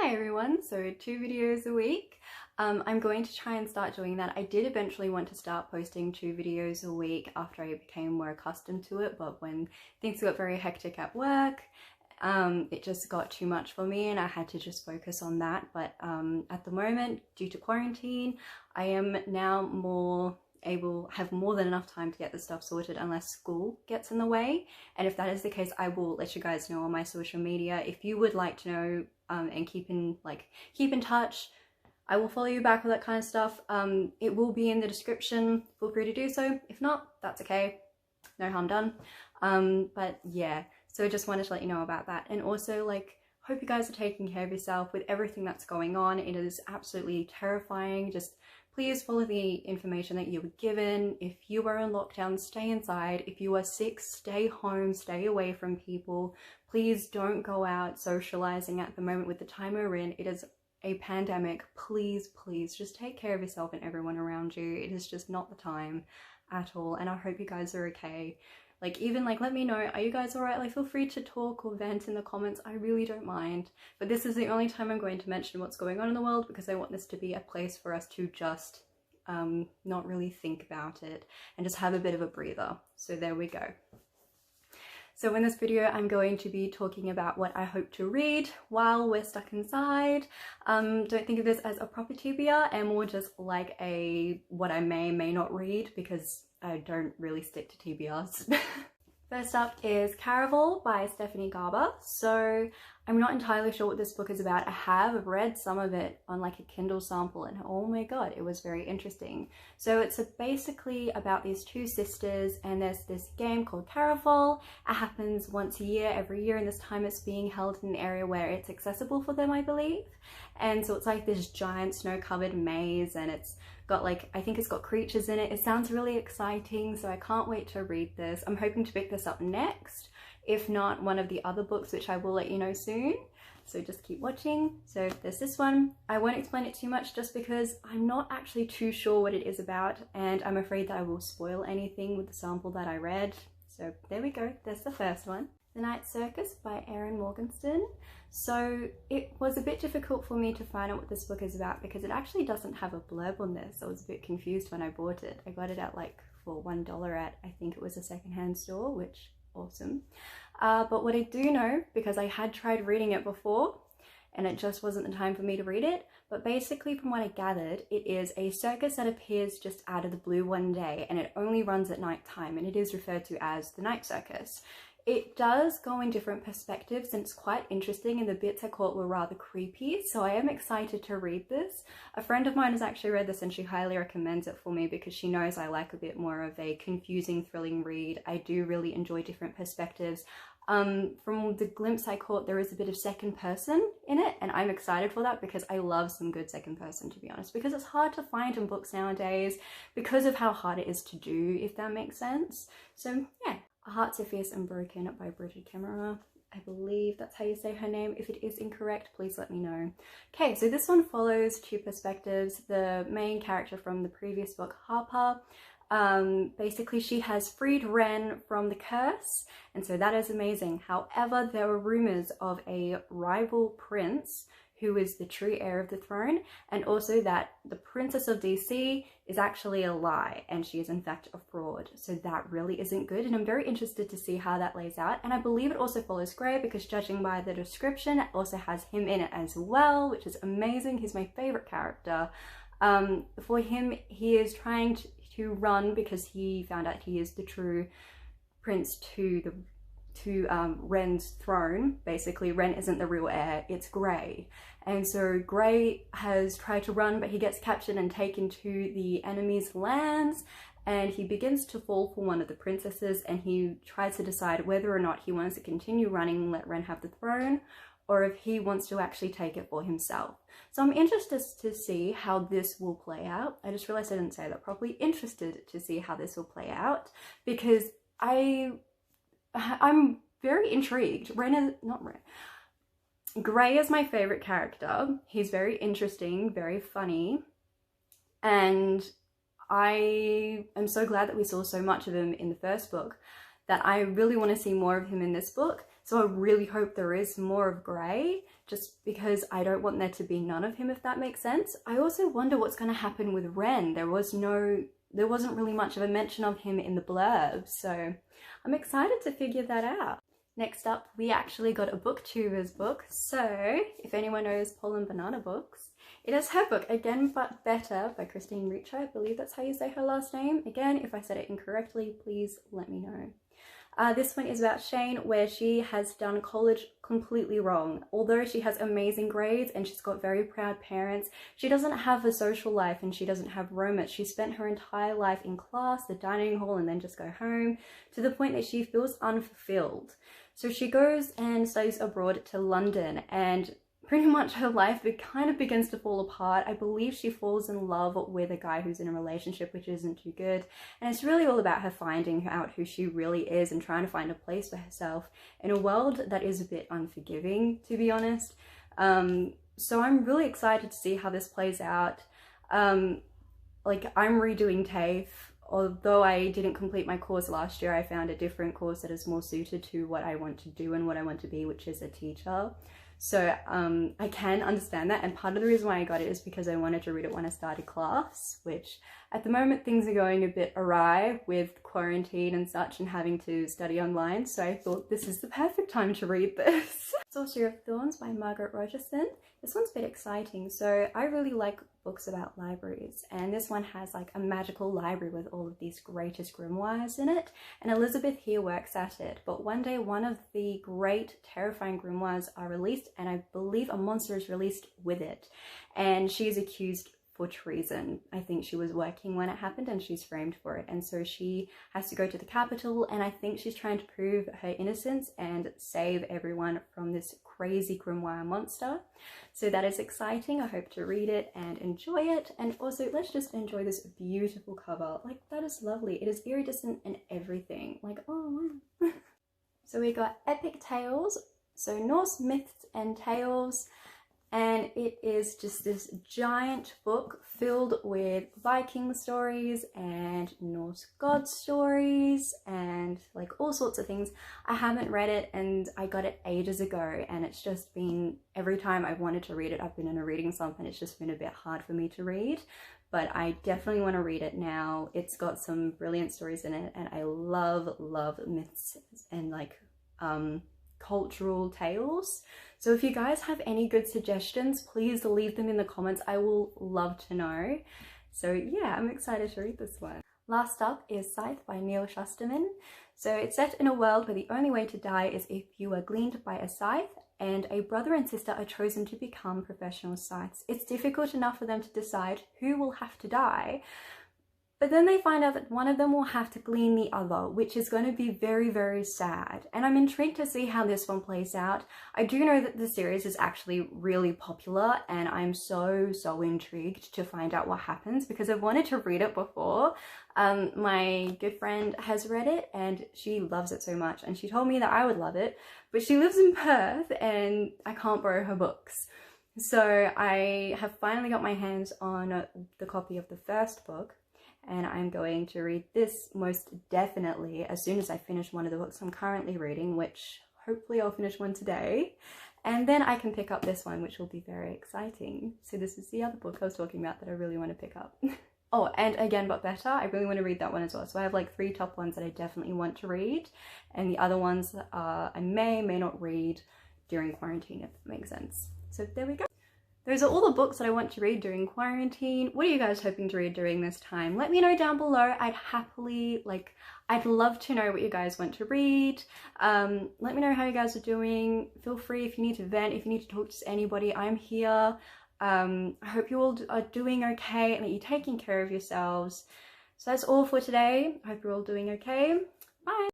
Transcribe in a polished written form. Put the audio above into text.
Hi everyone, so 2 videos a week. I'm going to try and start doing that. I did eventually want to start posting 2 videos a week after I became more accustomed to it, but when things got very hectic at work, it just got too much for me and I had to just focus on that. But at the moment, due to quarantine, I am now have more than enough time to get this stuff sorted unless school gets in the way. And if that is the case, I will let you guys know on my social media. If you would like to know and keep in touch, I will follow you back with that kind of stuff. It will be in the description, feel free to do so. If not, that's okay, no harm done. But yeah, so I just wanted to let you know about that. And also, hope you guys are taking care of yourself with everything that's going on. It is absolutely terrifying. Just please follow the information that you were given. If you are in lockdown, stay inside. If you are sick, stay home, stay away from people. Please don't go out socializing at the moment with the time we're in. It is a pandemic. Please just take care of yourself and everyone around you. It is just not the time at all. And I hope you guys are okay. Let me know, are you guys alright? Feel free to talk or vent in the comments. I really don't mind. But this is the only time I'm going to mention what's going on in the world, because I want this to be a place for us to just not really think about it and just have a bit of a breather. So there we go. So in this video, I'm going to be talking about what I hope to read while we're stuck inside. Don't think of this as a proper TBR, and more just like what I may not read, because I don't really stick to TBRs. First up is Caraval by Stephanie Garber. So I'm not entirely sure what this book is about. I have read some of it on a Kindle sample, and oh my god, it was very interesting. So it's basically about these 2 sisters, and there's this game called Caraval. It happens once a year, every year, and this time it's being held in an area where it's accessible for them, I believe. And so it's this giant snow-covered maze, and it's got I think it's got creatures in it. It sounds really exciting, so I can't wait to read this. I'm hoping to pick this up next, if not one of the other books, which I will let you know soon. So just keep watching. So there's this one. I won't explain it too much just because I'm not actually too sure what it is about, and I'm afraid that I will spoil anything with the sample that I read. So there we go, there's the first one. The Night Circus by Erin Morgenstern. So it was a bit difficult for me to find out what this book is about, because it actually doesn't have a blurb on this. I was a bit confused when I bought it. I got it at for $1 at, I think it was a secondhand store, which awesome. But what I do know, because I had tried reading it before and it just wasn't the time for me to read it, but basically from what I gathered, it is a circus that appears just out of the blue one day, and it only runs at night time, and it is referred to as the Night Circus. It does go in different perspectives, and it's quite interesting, and the bits I caught were rather creepy, so I am excited to read this. A friend of mine has actually read this and she highly recommends it for me, because she knows I like a bit more of a confusing, thrilling read. I do really enjoy different perspectives. From the glimpse I caught, there is a bit of second person in it, and I'm excited for that, because I love some good second person, to be honest, because it's hard to find in books nowadays because of how hard it is to do, if that makes sense. So yeah. Hearts Are Fierce and Broken by Brooke. I believe that's how you say her name. If it is incorrect, please let me know. Okay, so this one follows 2 perspectives. The main character from the previous book, Harper, basically she has freed Ren from the curse, and so that is amazing. However, there were rumors of a rival prince who is the true heir of the throne, and also that the Princess of DC is actually a lie, and she is in fact a fraud. So that really isn't good, and I'm very interested to see how that lays out. And I believe it also follows Grey, because judging by the description, it also has him in it as well, which is amazing. He's my favorite character. For him, he is trying to run because he found out he is the true prince to Ren's throne. Basically, Ren isn't the real heir, it's Grey. And so Grey has tried to run, but he gets captured and taken to the enemy's lands, and he begins to fall for one of the princesses, and he tries to decide whether or not he wants to continue running and let Ren have the throne, or if he wants to actually take it for himself. So I'm interested to see how this will play out. I just realized I didn't say that properly. Interested to see how this will play out, because I'm very intrigued. Grey is my favorite character. He's very interesting, very funny, and I am so glad that we saw so much of him in the first book that I really want to see more of him in this book. So I really hope there is more of Grey, just because I don't want there to be none of him, if that makes sense. I also wonder what's going to happen with Ren. There wasn't really much of a mention of him in the blurb, so I'm excited to figure that out. Next up, we actually got a booktubers book. So if anyone knows Paul & Banana Books, it is her book, Again But Better by Christine Ricci. I believe that's how you say her last name. Again, if I said it incorrectly, please let me know. This one is about Shane, where she has done college completely wrong. Although she has amazing grades and she's got very proud parents, she doesn't have a social life and she doesn't have romance. She spent her entire life in class, the dining hall, and then just go home, to the point that she feels unfulfilled. So she goes and studies abroad to London, and pretty much her life kind of begins to fall apart. I believe she falls in love with a guy who's in a relationship, which isn't too good. And it's really all about her finding out who she really is and trying to find a place for herself in a world that is a bit unforgiving, to be honest. So I'm really excited to see how this plays out. Like, I'm redoing TAFE. Although I didn't complete my course last year, I found a different course that is more suited to what I want to do and what I want to be, which is a teacher. So I can understand that, and part of the reason why I got it is because I wanted to read it when I started class, which at the moment things are going a bit awry with quarantine and such and having to study online, so I thought this is the perfect time to read this. Sorcery of Thorns by Margaret Rogerson. This one's a bit exciting. So I really like books about libraries, and this one has like a magical library with all of these greatest grimoires in it, and Elizabeth here works at it. But one day one of the great terrifying grimoires are released, and I believe a monster is released with it, and she is accused for treason. I think she was working when it happened and she's framed for it, and so she has to go to the capital, and I think she's trying to prove her innocence and save everyone from this crazy grimoire monster. So that is exciting. I hope to read it and enjoy it, and also let's just enjoy this beautiful cover. Like, that is lovely. It is iridescent and everything. Like, oh wow. So we got Epic Tales, so Norse myths and tales. And it is just this giant book filled with Viking stories and Norse god stories and like all sorts of things. I haven't read it, and I got it ages ago, and it's just been, every time I've wanted to read it, I've been in a reading slump and it's just been a bit hard for me to read. But I definitely want to read it now. It's got some brilliant stories in it, and I love myths and like cultural tales. So if you guys have any good suggestions, please leave them in the comments. I will love to know. So yeah, I'm excited to read this one. Last up is Scythe by Neil Shusterman. So it's set in a world where the only way to die is if you are gleaned by a scythe, and a brother and sister are chosen to become professional scythes. It's difficult enough for them to decide who will have to die, but then they find out that one of them will have to glean the other, which is going to be very, very sad. And I'm intrigued to see how this one plays out. I do know that the series is actually really popular, and I'm so intrigued to find out what happens because I've wanted to read it before. My good friend has read it and she loves it so much, and she told me that I would love it, but she lives in Perth and I can't borrow her books. So I have finally got my hands on the copy of the first book, and I'm going to read this most definitely as soon as I finish one of the books I'm currently reading, which hopefully I'll finish one today, and then I can pick up this one, which will be very exciting. So this is the other book I was talking about that I really want to pick up. Oh, and Again But Better, I really want to read that one as well. So I have like 3 top ones that I definitely want to read, and the other ones I may not read during quarantine, if that makes sense. So there we go. Those are all the books that I want to read during quarantine. What are you guys hoping to read during this time? Let me know down below. I'd love to know what you guys want to read. Let me know how you guys are doing. Feel free if you need to vent, if you need to talk to anybody, I'm here. I hope you all are doing okay and that you're taking care of yourselves. So that's all for today. I hope you're all doing okay. Bye.